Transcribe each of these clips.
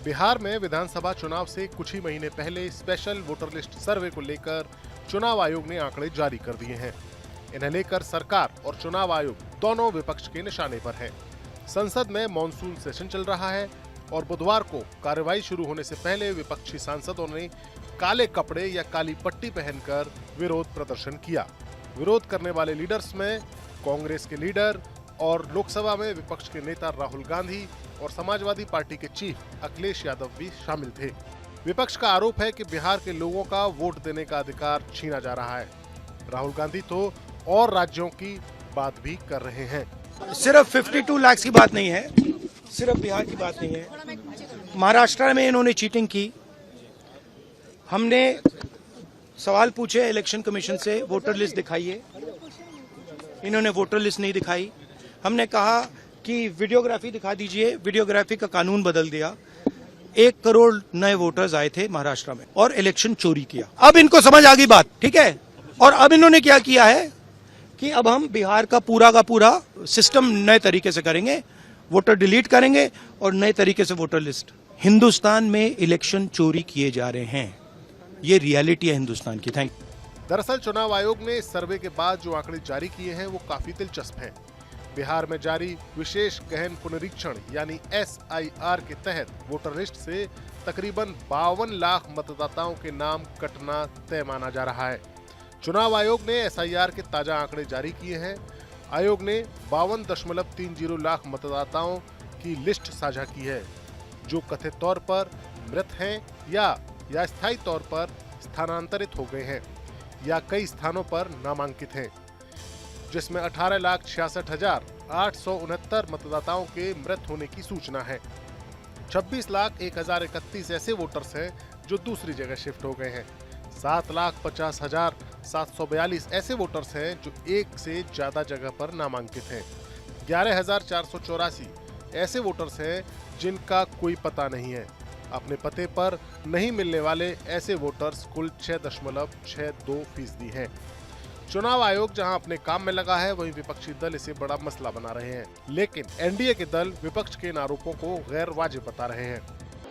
बिहार में विधानसभा चुनाव से कुछ ही महीने पहले स्पेशल वोटर लिस्ट सर्वे को लेकर चुनाव आयोग ने आंकड़े जारी कर दिए हैं। इन्हें लेकर सरकार और चुनाव आयोग दोनों विपक्ष के निशाने पर है। संसद में मॉनसून सेशन चल रहा है और बुधवार को कार्रवाई शुरू होने से पहले विपक्षी सांसदों ने काले कपड़े या काली पट्टी पहनकर विरोध प्रदर्शन किया। विरोध करने वाले लीडर्स में कांग्रेस के लीडर और लोकसभा में विपक्ष के नेता राहुल गांधी और समाजवादी पार्टी के चीफ अखिलेश यादव भी शामिल थे। विपक्ष का आरोप है कि बिहार के लोगों का वोट देने का अधिकार छीना जा रहा है। राहुल गांधी तो और राज्यों की बात भी कर रहे हैं। सिर्फ 52 लाख की बात नहीं है, सिर्फ बिहार की बात नहीं है। महाराष्ट्र में इन्होंने चीटिंग की। हमने सवाल पूछे इलेक्शन कमीशन से, वोटर लिस्ट दिखाइए। इन्होंने वोटर लिस्ट नहीं दिखाई। हमने कहा कि वीडियोग्राफी दिखा दीजिए। वीडियोग्राफी का कानून बदल दिया। 1 करोड़ नए वोटर्स आए थे महाराष्ट्र में और इलेक्शन चोरी किया। अब इनको समझ आ गई बात, ठीक है। और अब इन्होंने क्या किया है कि अब हम बिहार का पूरा सिस्टम नए तरीके से करेंगे, वोटर डिलीट करेंगे और नए तरीके से वोटर लिस्ट। हिंदुस्तान में इलेक्शन चोरी किए जा रहे हैं, ये रियलिटी है हिंदुस्तान की। Thank you. दरअसल चुनाव आयोग ने इस सर्वे के बाद जो आंकड़े जारी किए हैं वो काफी दिलचस्प हैं। बिहार में जारी विशेष गहन पुनरीक्षण यानी SIR के तहत वोटर लिस्ट से तकरीबन 52 लाख मतदाताओं के नाम कटना तय माना जा रहा है। चुनाव आयोग ने SIR के ताजा आंकड़े जारी किए हैं। आयोग ने 52.30 लाख मतदाताओं की लिस्ट साझा की है, जो कथित तौर पर मृत हैं या स्थायी तौर पर स्थानांतरित हो गए हैं या कई स्थानों पर नामांकित हैं, जिसमें 18,66,869 मतदाताओं के मृत होने की सूचना है। 26,01,031 ऐसे वोटर्स हैं जो दूसरी जगह शिफ्ट हो गए हैं। 7,50,742 ऐसे वोटर्स हैं जो एक से ज्यादा जगह पर नामांकित हैं। 11,484 ऐसे वोटर्स हैं जिनका कोई पता नहीं है। अपने पते पर नहीं मिलने वाले ऐसे वोटर्स कुल 6.62% हैं। चुनाव आयोग जहां अपने काम में लगा है, वहीं विपक्षी दल इसे बड़ा मसला बना रहे हैं। लेकिन NDA के दल विपक्ष के इन आरोपों को गैर वाजिब बता रहे हैं।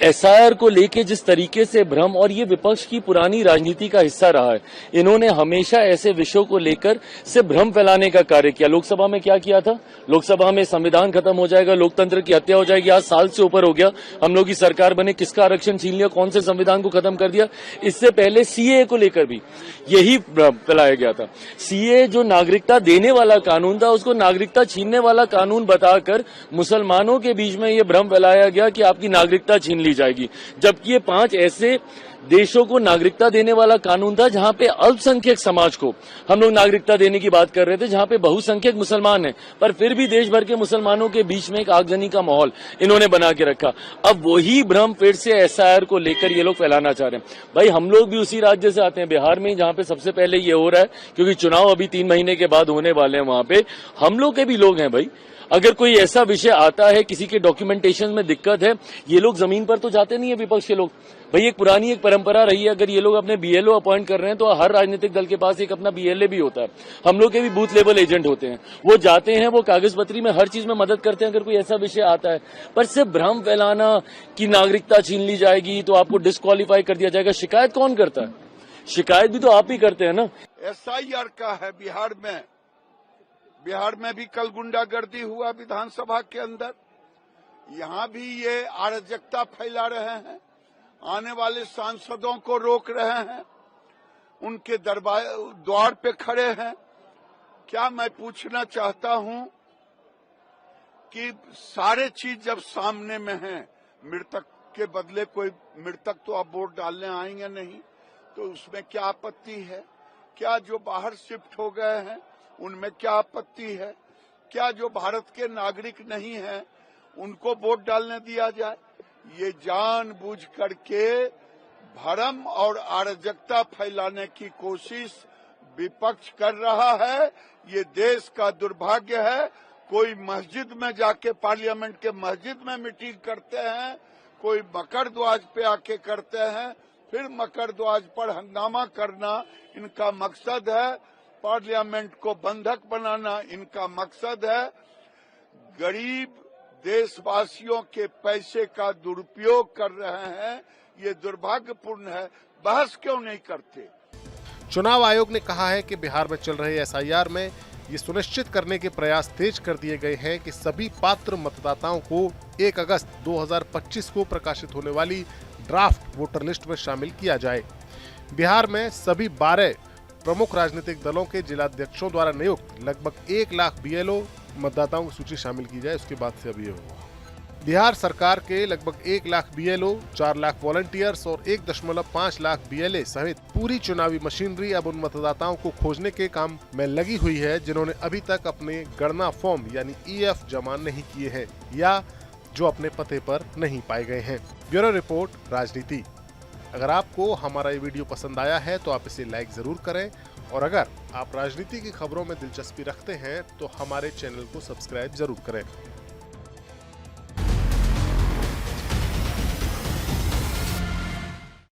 SIR को लेके जिस तरीके से भ्रम, और ये विपक्ष की पुरानी राजनीति का हिस्सा रहा है। इन्होंने हमेशा ऐसे विषयों को लेकर से भ्रम फैलाने का कार्य किया। लोकसभा में क्या किया था? लोकसभा में संविधान खत्म हो जाएगा, लोकतंत्र की हत्या हो जाएगी। आज साल से ऊपर हो गया, हम लोग की सरकार बने, किसका आरक्षण छीन लिया, कौन से संविधान को खत्म कर दिया। इससे पहले CAA को लेकर भी यही भ्रम फैलाया गया था। CAA जो नागरिकता देने वाला कानून था, उसको नागरिकता छीनने वाला कानून बताकर मुसलमानों के बीच में ये भ्रम फैलाया गया कि आपकी नागरिकता छीन ली जाएगी, जबकि ये 5 ऐसे देशों को नागरिकता देने वाला कानून था जहां पे अल्पसंख्यक समाज को हम लोग नागरिकता देने की बात कर रहे थे, जहां पे बहुसंख्यक मुसलमान हैं, पर फिर भी देश भर के मुसलमानों के बीच में एक आगजनी का माहौल इन्होंने बना के रखा। अब वही भ्रम फिर से SIR को लेकर ये लोग फैलाना चाह रहे हैं। भाई, हम लोग भी उसी राज्य से आते हैं, बिहार में, जहां पे सबसे पहले ये हो रहा है, क्योंकि चुनाव अभी 3 महीने के बाद होने वाले हैं। वहां पे हम लोग के भी लोग हैं। भाई, अगर कोई ऐसा विषय आता है, किसी के डॉक्यूमेंटेशन में दिक्कत है, ये लोग जमीन पर तो जाते नहीं है विपक्ष के लोग। भाई, एक पुरानी परंपरा रही है, अगर ये लोग अपने BLO अपॉइंट कर रहे हैं तो हर राजनीतिक दल के पास एक अपना BLA भी होता है। हम लोग के भी बूथ लेवल एजेंट होते हैं, वो जाते हैं, वो कागज पत्री में हर चीज में मदद करते हैं अगर कोई ऐसा विषय आता है। पर सिर्फ भ्रम फैलाना कि नागरिकता छीन ली जाएगी तो आपको डिस्क्वालीफाई कर दिया जाएगा, शिकायत कौन करता है? शिकायत भी तो आप ही करते हैं ना। SIR का है बिहार में भी कल गुंडागर्दी हुआ विधानसभा के अंदर। यहाँ भी ये अराजकता फैला रहे हैं, आने वाले सांसदों को रोक रहे हैं, उनके द्वार पे खड़े हैं। क्या मैं पूछना चाहता हूँ कि सारे चीज जब सामने में है, मृतक के बदले कोई मृतक तो अब वोट डालने आएंगे नहीं, तो उसमें क्या आपत्ति है? क्या जो बाहर शिफ्ट हो गए हैं उनमें क्या आपत्ति है? क्या जो भारत के नागरिक नहीं हैं उनको वोट डालने दिया जाए? ये जानबूझ करके भ्रम और अराजकता फैलाने की कोशिश विपक्ष कर रहा है। ये देश का दुर्भाग्य है। कोई मस्जिद में जाके, पार्लियामेंट के मस्जिद में मीटिंग करते हैं, कोई मकर ध्वज पे आके करते हैं, फिर मकर ध्वज पर हंगामा करना इनका मकसद है। पार्लियामेंट को बंधक बनाना इनका मकसद है। गरीब देशवासियों के पैसे का दुरुपयोग कर रहे हैं। ये दुर्भाग्यपूर्ण है। बहस क्यों नहीं करते? चुनाव आयोग ने कहा है कि बिहार में चल रहे एसआईआर में ये सुनिश्चित करने के प्रयास तेज कर दिए गए हैं कि सभी पात्र मतदाताओं को 1 अगस्त 2025 को प्रकाशित होने वाली ड्राफ्ट वोटर लिस्ट में शामिल किया जाए। बिहार में सभी 12 प्रमुख राजनीतिक दलों के जिलाध्यक्षों द्वारा नियुक्त लगभग 1 लाख बीएलओ मतदाताओं की सूची शामिल की जाए। उसके बाद से अब ये होगा। बिहार सरकार के लगभग 1 लाख बीएलओ, 4 लाख वॉलंटियर्स और 1.5 लाख बीएलए सहित पूरी चुनावी मशीनरी अब उन मतदाताओं को खोजने के काम में लगी हुई है जिन्होंने अभी तक अपने गणना फॉर्म यानी ईएफ जमा नहीं किए हैं या जो अपने पते पर नहीं पाए गए हैं। ब्यूरो रिपोर्ट, राजनीति। अगर आपको हमारा ये वीडियो पसंद आया है तो आप इसे लाइक जरूर करें और अगर आप राजनीति की खबरों में दिलचस्पी रखते हैं तो हमारे चैनल को सब्सक्राइब जरूर करें।